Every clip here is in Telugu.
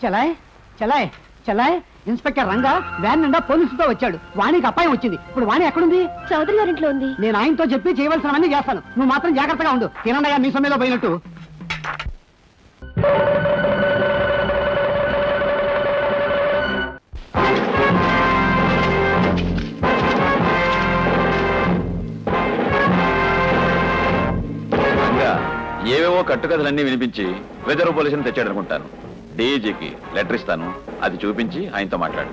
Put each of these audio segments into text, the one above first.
చలాయ్ చలాయ్ చలాయ్ ఇన్స్పెక్టర్ రంగా వ్యాన్ నిండా పోలీసులతో వచ్చాడు. వాణికి అపాయం వచ్చింది. ఇప్పుడు వాణి ఎక్కడుంది? చౌదరి గారింట్లో ఉంది. నేను ఆయనతో చెప్పి చేయవలసినవన్నీ చేస్తాను. నువ్వు మాత్రం జాగ్రత్తగా ఉండు. తినండగా మీ సొమ్మిలో పోయినట్టు. ఏవేవో కట్టుకథలన్నీ వినిపించి రిజర్వ్ పోలీసుని తెచ్చాడు అనుకుంటాను. డీజీకి లెటర్ ఇస్తాను, అది చూపించి ఆయనతో మాట్లాడు.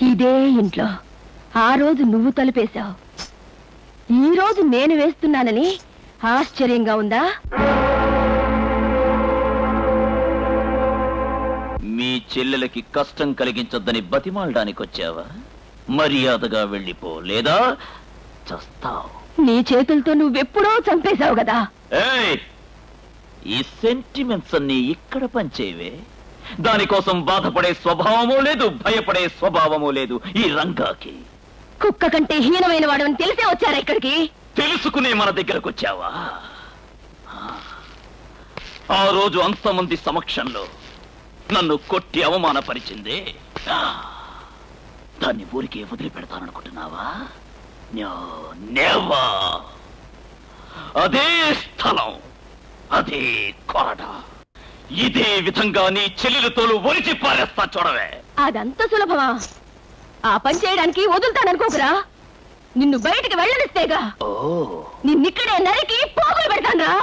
ఇదే ఇంట్లో ఆ రోజు నువ్వు తలుపేశావు, ఈ రోజు నేను వేస్తున్నానని ఆశ్చర్యంగా ఉందా? మీ చెల్లెలకి కష్టం కలిగించొద్దని బతిమాలడానికి వచ్చావా? మర్యాదగా వెళ్ళిపో, లేదా చస్తావు. నీ చేతులతో నువ్వెప్పుడో చంపేశావు కదా. ఈ సెంటిమెంట్స్ అన్ని ఇక్కడ పనిచేయవే. దానికోసం బాధపడే స్వభావమూ లేదు, భయపడే స్వభావమూ లేదు ఈ రంగాకి. కుక్క కంటే హీనమైన వాడని తెలిసే వచ్చారా ఇక్కడికి? తెలుసుకునే మన దగ్గరకు వచ్చావా? ఆ రోజు అంతమంది సమక్షంలో నన్ను కొట్టి అవమానపరిచింది, దాన్ని ఊరికే వదిలిపెడతాననుకుంటున్నావా? అదే స్థలం, అదే కొరడ, ఇదే విధంగా నీ చెల్లెలతోలు ఒలిచి పారేస్తా చూడవే. అదంత సులభమా? ఆ పని చేయడానికి వదులుతాననుకోకురా. నిన్ను బయటికి వెళ్ళనిస్తేగా నిన్నిక్కడే నరికి పోగులు పెడతానురా.